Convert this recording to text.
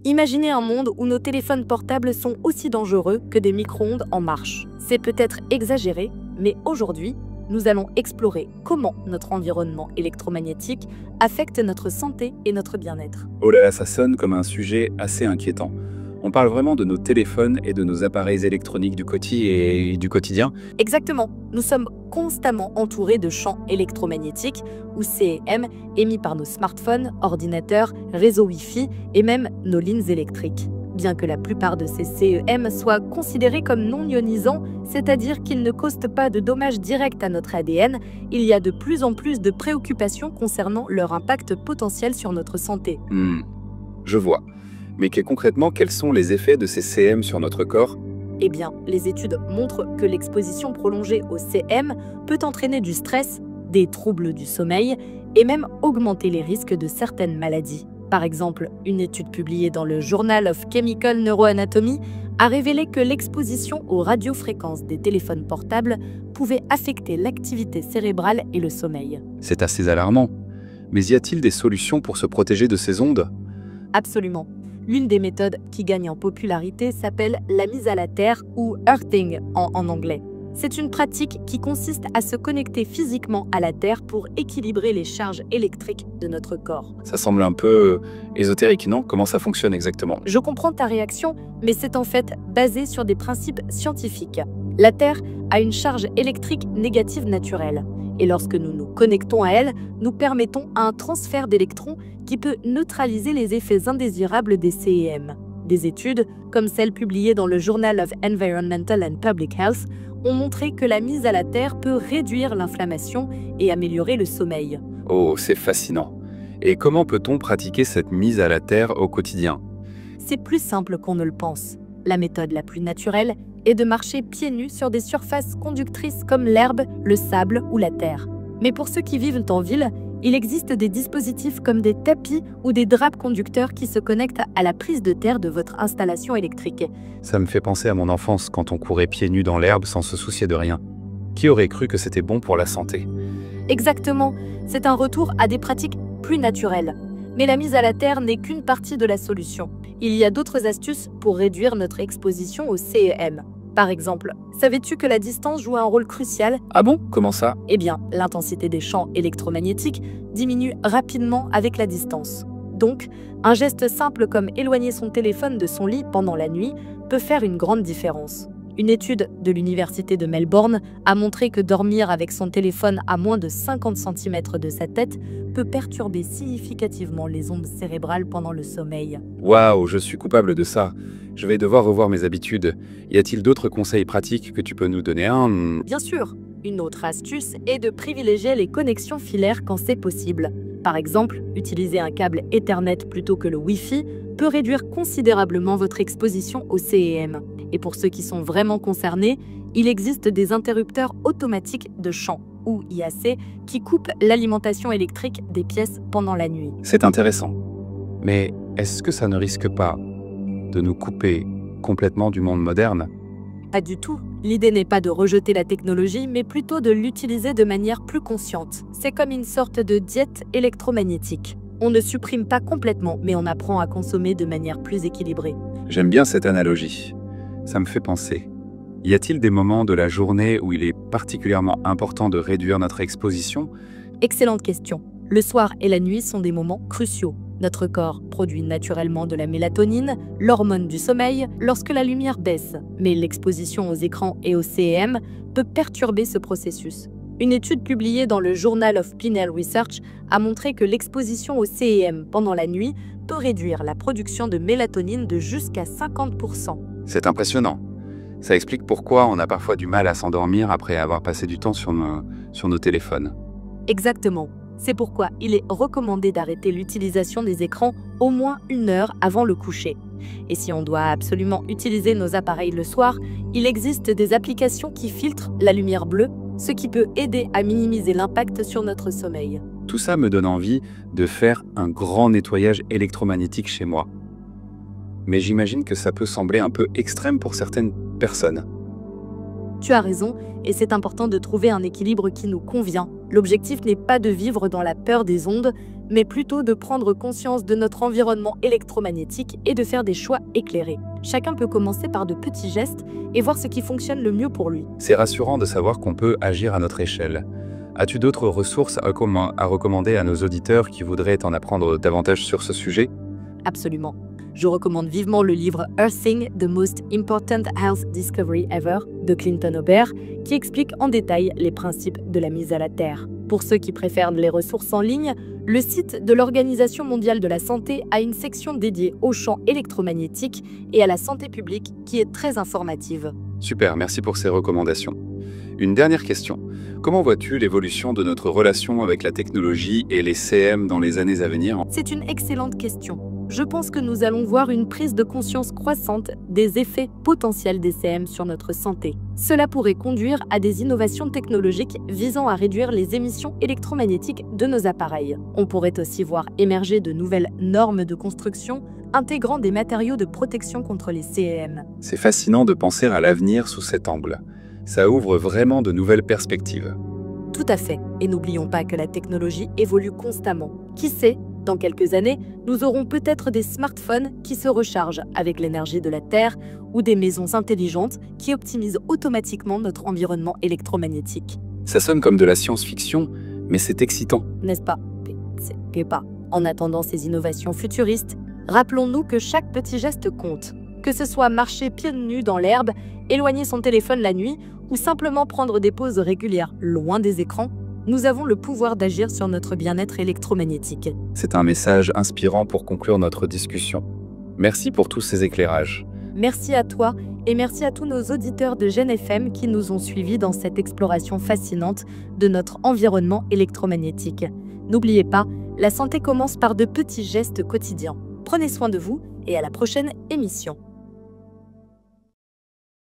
Imaginez un monde où nos téléphones portables sont aussi dangereux que des micro-ondes en marche. C'est peut-être exagéré, mais aujourd'hui, nous allons explorer comment notre environnement électromagnétique affecte notre santé et notre bien-être. Oh là là, ça sonne comme un sujet assez inquiétant. On parle vraiment de nos téléphones et de nos appareils électroniques du quotidien. Exactement, nous sommes constamment entourés de champs électromagnétiques, ou CEM, émis par nos smartphones, ordinateurs, réseaux Wi-Fi et même nos lignes électriques. Bien que la plupart de ces CEM soient considérés comme non ionisants, c'est-à-dire qu'ils ne causent pas de dommages directs à notre ADN, il y a de plus en plus de préoccupations concernant leur impact potentiel sur notre santé. Je vois. Mais concrètement, quels sont les effets de ces CM sur notre corps? Eh bien, les études montrent que l'exposition prolongée au CM peut entraîner du stress, des troubles du sommeil et même augmenter les risques de certaines maladies. Par exemple, une étude publiée dans le Journal of Chemical Neuroanatomy a révélé que l'exposition aux radiofréquences des téléphones portables pouvait affecter l'activité cérébrale et le sommeil. C'est assez alarmant. Mais y a-t-il des solutions pour se protéger de ces ondes? Absolument. L'une des méthodes qui gagne en popularité s'appelle la mise à la terre ou earthing en anglais. C'est une pratique qui consiste à se connecter physiquement à la Terre pour équilibrer les charges électriques de notre corps. Ça semble un peu ésotérique, non? Comment ça fonctionne exactement? Je comprends ta réaction, mais c'est en fait basé sur des principes scientifiques. La Terre a une charge électrique négative naturelle. Et lorsque nous nous connectons à elle, nous permettons un transfert d'électrons qui peut neutraliser les effets indésirables des CEM. Des études, comme celle publiée dans le Journal of Environmental and Public Health, ont montré que la mise à la terre peut réduire l'inflammation et améliorer le sommeil. Oh, c'est fascinant. Et comment peut-on pratiquer cette mise à la terre au quotidien? C'est plus simple qu'on ne le pense. La méthode la plus naturelle est de marcher pieds nus sur des surfaces conductrices comme l'herbe, le sable ou la terre. Mais pour ceux qui vivent en ville, il existe des dispositifs comme des tapis ou des draps conducteurs qui se connectent à la prise de terre de votre installation électrique. Ça me fait penser à mon enfance quand on courait pieds nus dans l'herbe sans se soucier de rien. Qui aurait cru que c'était bon pour la santé? Exactement, c'est un retour à des pratiques plus naturelles. Mais la mise à la terre n'est qu'une partie de la solution. Il y a d'autres astuces pour réduire notre exposition au CEM. Par exemple, savais-tu que la distance joue un rôle crucial? Ah bon? Comment ça? Eh bien, l'intensité des champs électromagnétiques diminue rapidement avec la distance. Donc, un geste simple comme éloigner son téléphone de son lit pendant la nuit peut faire une grande différence. Une étude de l'Université de Melbourne a montré que dormir avec son téléphone à moins de 50 cm de sa tête peut perturber significativement les ondes cérébrales pendant le sommeil. Waouh, je suis coupable de ça. Je vais devoir revoir mes habitudes. Y a-t-il d'autres conseils pratiques que tu peux nous donner? Bien sûr, une autre astuce est de privilégier les connexions filaires quand c'est possible. Par exemple, utiliser un câble Ethernet plutôt que le Wi-Fi peut réduire considérablement votre exposition au CEM. Et pour ceux qui sont vraiment concernés, il existe des interrupteurs automatiques de champ, ou IAC, qui coupent l'alimentation électrique des pièces pendant la nuit. C'est intéressant. Mais est-ce que ça ne risque pas de nous couper complètement du monde moderne? Pas du tout. L'idée n'est pas de rejeter la technologie, mais plutôt de l'utiliser de manière plus consciente. C'est comme une sorte de diète électromagnétique. On ne supprime pas complètement, mais on apprend à consommer de manière plus équilibrée. J'aime bien cette analogie. Ça me fait penser. Y a-t-il des moments de la journée où il est particulièrement important de réduire notre exposition? Excellente question. Le soir et la nuit sont des moments cruciaux. Notre corps produit naturellement de la mélatonine, l'hormone du sommeil, lorsque la lumière baisse. Mais l'exposition aux écrans et aux CEM peut perturber ce processus. Une étude publiée dans le Journal of Pinnell Research a montré que l'exposition aux CEM pendant la nuit peut réduire la production de mélatonine de jusqu'à 50%. C'est impressionnant. Ça explique pourquoi on a parfois du mal à s'endormir après avoir passé du temps sur nos téléphones. Exactement. C'est pourquoi il est recommandé d'arrêter l'utilisation des écrans au moins 1 heure avant le coucher. Et si on doit absolument utiliser nos appareils le soir, il existe des applications qui filtrent la lumière bleue, ce qui peut aider à minimiser l'impact sur notre sommeil. Tout ça me donne envie de faire un grand nettoyage électromagnétique chez moi. Mais j'imagine que ça peut sembler un peu extrême pour certaines personnes. Tu as raison, et c'est important de trouver un équilibre qui nous convient. L'objectif n'est pas de vivre dans la peur des ondes, mais plutôt de prendre conscience de notre environnement électromagnétique et de faire des choix éclairés. Chacun peut commencer par de petits gestes et voir ce qui fonctionne le mieux pour lui. C'est rassurant de savoir qu'on peut agir à notre échelle. As-tu d'autres ressources à recommander à nos auditeurs qui voudraient en apprendre davantage sur ce sujet? Absolument. Je recommande vivement le livre Earthing, The Most Important Health Discovery Ever de Clinton Aubert, qui explique en détail les principes de la mise à la Terre. Pour ceux qui préfèrent les ressources en ligne, le site de l'Organisation mondiale de la santé a une section dédiée aux champs électromagnétiques et à la santé publique qui est très informative. Super, merci pour ces recommandations. Une dernière question. Comment vois-tu l'évolution de notre relation avec la technologie et les CM dans les années à venir? C'est une excellente question. Je pense que nous allons voir une prise de conscience croissante des effets potentiels des CM sur notre santé. Cela pourrait conduire à des innovations technologiques visant à réduire les émissions électromagnétiques de nos appareils. On pourrait aussi voir émerger de nouvelles normes de construction intégrant des matériaux de protection contre les CM. C'est fascinant de penser à l'avenir sous cet angle. Ça ouvre vraiment de nouvelles perspectives. Tout à fait. Et n'oublions pas que la technologie évolue constamment. Qui sait, dans quelques années, nous aurons peut-être des smartphones qui se rechargent avec l'énergie de la Terre ou des maisons intelligentes qui optimisent automatiquement notre environnement électromagnétique. Ça sonne comme de la science-fiction, mais c'est excitant. N'est-ce pas? C'est pas. En attendant ces innovations futuristes, rappelons-nous que chaque petit geste compte. Que ce soit marcher pieds nus dans l'herbe, éloigner son téléphone la nuit ou simplement prendre des pauses régulières loin des écrans, nous avons le pouvoir d'agir sur notre bien-être électromagnétique. C'est un message inspirant pour conclure notre discussion. Merci pour tous ces éclairages. Merci à toi et merci à tous nos auditeurs de Gen FM qui nous ont suivis dans cette exploration fascinante de notre environnement électromagnétique. N'oubliez pas, la santé commence par de petits gestes quotidiens. Prenez soin de vous et à la prochaine émission.